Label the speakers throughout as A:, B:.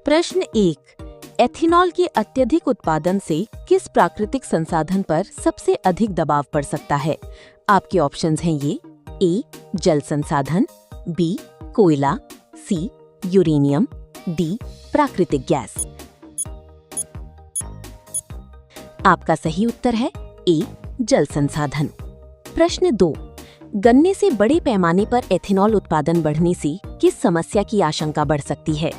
A: प्रश्न 1। एथेनॉल के अत्यधिक उत्पादन से किस प्राकृतिक संसाधन पर सबसे अधिक दबाव पड़ सकता है? आपके ऑप्शंस हैं ये: ए जल संसाधन, बी कोयला, सी यूरेनियम, डी प्राकृतिक गैस। आपका सही उत्तर है ए जल संसाधन। प्रश्न 2। गन्ने से बड़े पैमाने पर एथेनॉल उत्पादन बढ़ने से किस समस्या की आशंका बढ़ सकती है?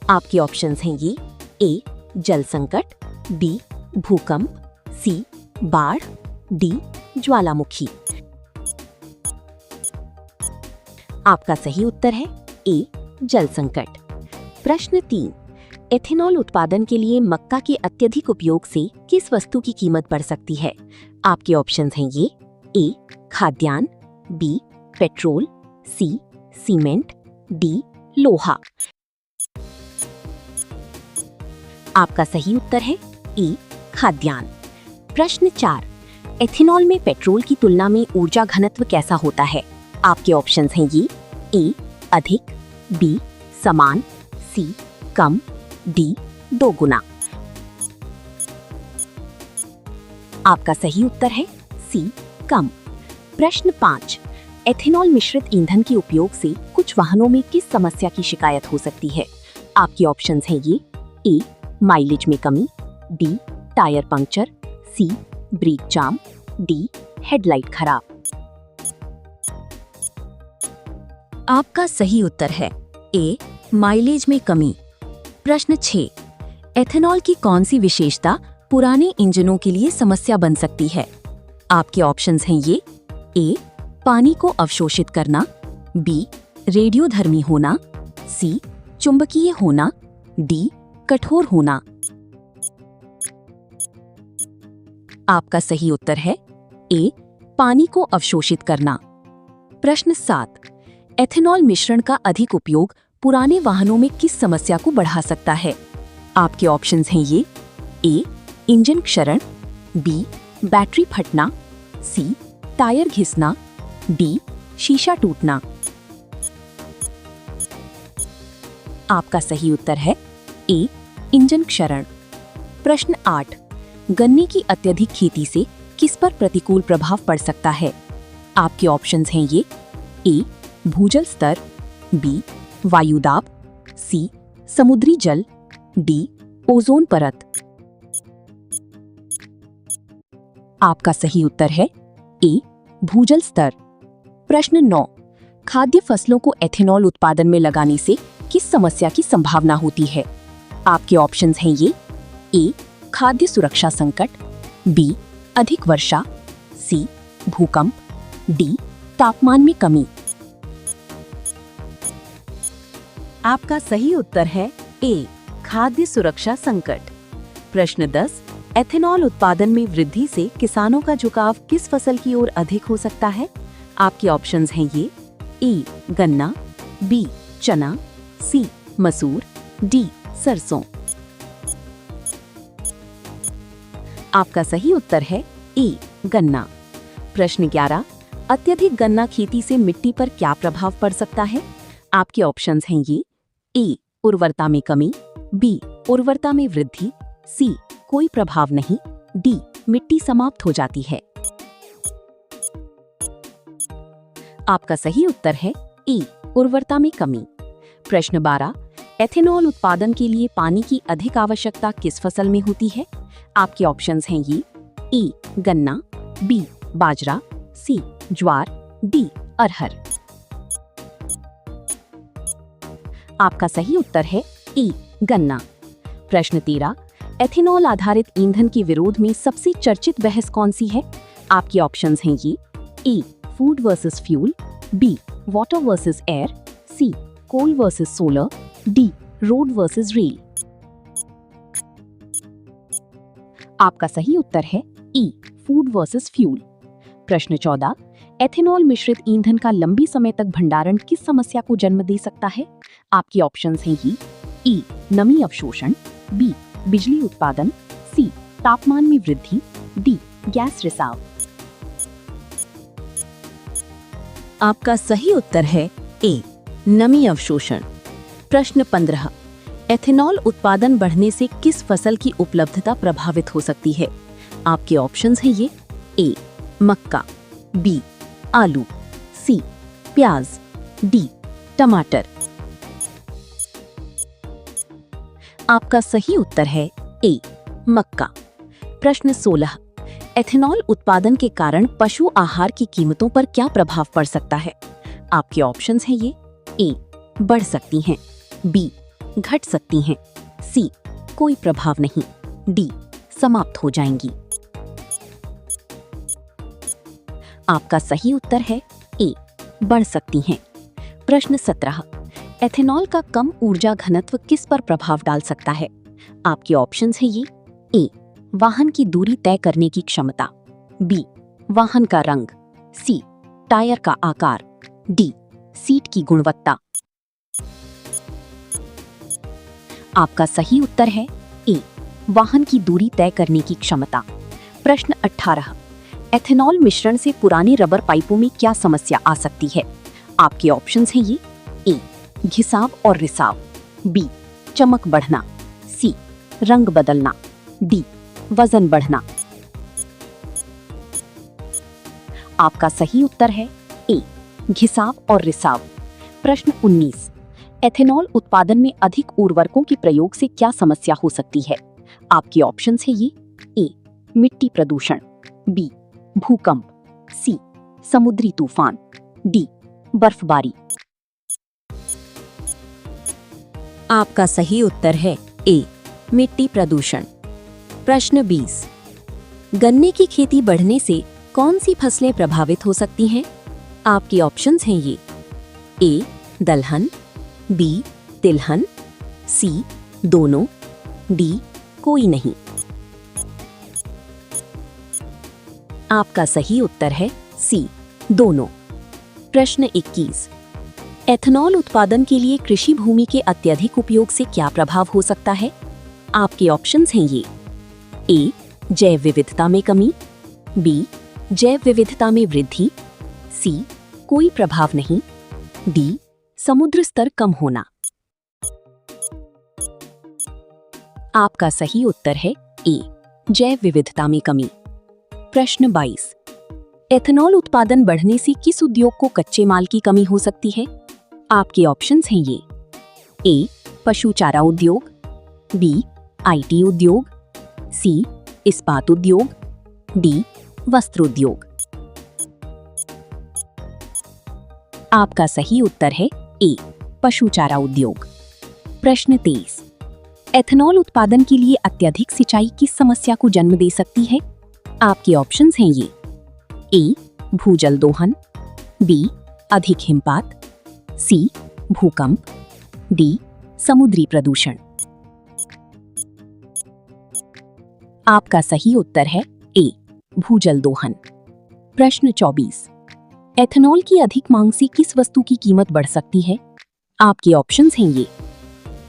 A: आपके ऑप्शंस हैं ये: ए जल संकट, बी भूकंप, सी बाढ़, डी ज्वालामुखी। आपका सही उत्तर है ए जल संकट। प्रश्न 3। एथेनॉल उत्पादन के लिए मक्का के अत्यधिक उपयोग से किस वस्तु की कीमत बढ़ सकती है? आपके ऑप्शंस हैं ये: ए खाद्यान्न, बी पेट्रोल, सी सीमेंट, डी लोहा। आपका सही उत्तर है ए खाद्यान्न। प्रश्न 4। एथेनॉल में पेट्रोल की तुलना में ऊर्जा घनत्व कैसा होता है? आपके ऑप्शंस हैं ये: ए अधिक, बी समान, सी कम, डी 2 गुना। आपका सही उत्तर है सी कम। प्रश्न 5। एथेनॉल मिश्रित ईंधन के उपयोग से कुछ वाहनों में किस समस्या की शिकायत हो सकती है? आपके ऑप्शंस हैं ये: ए माइलेज में कमी, बी टायर पंक्चर, सी ब्रेक जाम, डी हेडलाइट खराब। आपका सही उत्तर है ए माइलेज में कमी। प्रश्न 6। एथेनॉल की कौन सी विशेषता पुराने इंजनों के लिए समस्या बन सकती है? आपके ऑप्शंस हैं ये: ए पानी को अवशोषित करना, बी रेडियोधर्मी होना, सी चुंबकीय होना, डी कठोर होना। आपका सही उत्तर है ए पानी को अवशोषित करना। प्रश्न 7। एथेनॉल मिश्रण का अधिक उपयोग पुराने वाहनों में किस समस्या को बढ़ा सकता है? आपके ऑप्शंस हैं ये: ए इंजन क्षरण, बी बैटरी फटना, सी टायर घिसना, डी शीशा टूटना। आपका सही उत्तर है ए इंजन क्षरण। प्रश्न 8। गन्ने की अत्यधिक खेती से किस पर प्रतिकूल प्रभाव पड़ सकता है? आपके ऑप्शंस हैं ये: ए भूजल स्तर, बी वायुदाब, सी समुद्री जल, डी ओजोन परत। आपका सही उत्तर है ए भूजल स्तर। प्रश्न 9। खाद्य फसलों को एथेनॉल उत्पादन में लगाने से किस समस्या की संभावना होती है? आपके ऑप्शंस हैं ये: ए खाद्य सुरक्षा संकट, बी अधिक वर्षा, सी भूकंप, डी तापमान में कमी। आपका सही उत्तर है ए खाद्य सुरक्षा संकट। प्रश्न 10। एथेनॉल उत्पादन में वृद्धि से किसानों का झुकाव किस फसल की ओर अधिक हो सकता है? आपके ऑप्शंस हैं ये: ए गन्ना, बी चना, सी मसूर, डी सरसों। आपका सही उत्तर है ए गन्ना। प्रश्न 11। अत्यधिक गन्ना खेती से मिट्टी पर क्या प्रभाव पड़ सकता है? आपके ऑप्शंस हैं ये: ए उर्वरता में कमी, बी उर्वरता में वृद्धि, सी कोई प्रभाव नहीं, डी मिट्टी समाप्त हो जाती है। आपका सही उत्तर है ए उर्वरता में कमी। प्रश्न 12। एथेनॉल उत्पादन के लिए पानी की अधिक आवश्यकता किस फसल में होती है? आपके ऑप्शंस हैं ये: ए गन्ना, बी बाजरा, सी ज्वार, डी अरहर। आपका सही उत्तर है ए गन्ना। प्रश्न 13। एथेनॉल आधारित ईंधन के विरोध में सबसे चर्चित बहस कौन सी है? आपके ऑप्शंस हैं ये: A food versus fuel, B water versus air, C coal versus solar, D road versus rail. आपका सही उत्तर है ई फूड वर्सेस फ्यूल। प्रश्न 14। एथेनॉल मिश्रित ईंधन का लंबी समय तक भंडारण किस समस्या को जन्म दे सकता है? आपके ऑप्शंस हैं ये: ई नमी अवशोषण, बी बिजली उत्पादन, सी तापमान में वृद्धि, डी गैस रिसाव। आपका सही उत्तर है ए नमी अवशोषण। प्रश्न 15। एथेनॉल उत्पादन बढ़ने से किस फसल की उपलब्धता प्रभावित हो सकती है? आपके ऑप्शंस हैं ये: ए मक्का, बी आलू, सी प्याज, डी टमाटर। आपका सही उत्तर है ए मक्का। प्रश्न 16, एथेनॉल उत्पादन के कारण पशु आहार की कीमतों पर क्या प्रभाव पड़ सकता है? आपके ऑप्शंस हैं ये: ए बढ़ सकती हैं, बी घट सकती हैं, सी कोई प्रभाव नहीं, डी समाप्त हो जाएंगी। आपका सही उत्तर है ए बढ़ सकती हैं। प्रश्न 17, एथेनॉल का कम ऊर्जा घनत्व किस पर प्रभाव डाल सकता है? आपके ऑप्शंस हैं ये: ए वाहन की दूरी तय करने की क्षमता, बी वाहन का रंग, सी टायर का आकार, डी सीट की गुणवत्ता। आपका सही उत्तर है ए वाहन की दूरी तय करने की क्षमता। प्रश्न 18, एथेनॉल मिश्रण से पुरानी रबर पाइपों में क्या समस्या आ सकती है? आपके ऑप्शंस हैं ये: ए घिसाव और रिसाव, बी चमक बढ़ना, सी रंग बदलना, डी वजन बढ़ना। आपका सही उत्तर है ए घिसाव और रिसाव। प्रश्न 19, एथेनॉल उत्पादन में अधिक उर्वरकों के प्रयोग से क्या समस्या हो सकती है? आपके ऑप्शंस हैं ये: ए मिट्टी प्रदूषण, बी भूकंप, सी समुद्री तूफान, डी बर्फबारी। आपका सही उत्तर है ए मिट्टी प्रदूषण। प्रश्न 20, गन्ने की खेती बढ़ने से कौन सी फसलें प्रभावित हो सकती हैं? आपके ऑप्शंस हैं ये: ए दलहन, बी तिलहन, सी दोनों, डी कोई नहीं। आपका सही उत्तर है सी दोनों। प्रश्न 21, एथेनॉल उत्पादन के लिए कृषि भूमि के अत्यधिक उपयोग से क्या प्रभाव हो सकता है? आपके ऑप्शंस हैं ये: ए जैव विविधता में कमी, बी जैव विविधता में वृद्धि, सी कोई प्रभाव नहीं, डी समुद्र स्तर कम होना। आपका सही उत्तर है ए जैव विविधता में कमी। प्रश्न 22, एथेनॉल उत्पादन बढ़ने से किस उद्योग को कच्चे माल की कमी हो सकती है? आपके ऑप्शंस हैं ये: ए पशु चारा उद्योग, बी आईटी उद्योग, सी इस्पात उद्योग, डी वस्त्र उद्योग। आपका सही उत्तर है ए पशु चारा उद्योग। प्रश्न 23, एथेनॉल उत्पादन के लिए अत्यधिक सिंचाई किस समस्या को जन्म दे सकती है? आपके ऑप्शंस हैं ये: ए भूजल दोहन, बी अधिक हिमपात, सी भूकंप, डी समुद्री प्रदूषण। आपका सही उत्तर है ए भूजल दोहन। प्रश्न 24, एथेनॉल की अधिक मांग से किस वस्तु की कीमत बढ़ सकती है? आपके ऑप्शंस हैं ये: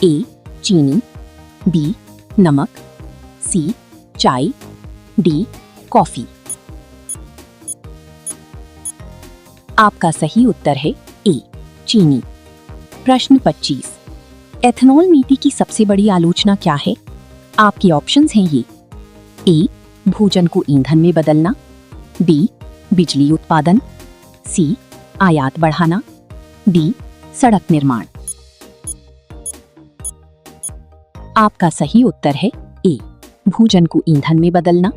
A: ए चीनी, बी नमक, सी चाय, डी कॉफी। आपका सही उत्तर है ए चीनी। प्रश्न 25, एथेनॉल नीति की सबसे बड़ी आलोचना क्या है? आपके ऑप्शंस हैं ये: ए भोजन को ईंधन में बदलना, बी बिजली उत्पादन, सी आयात बढ़ाना, डी सड़क निर्माण। आपका सही उत्तर है ए भोजन को ईंधन में बदलना।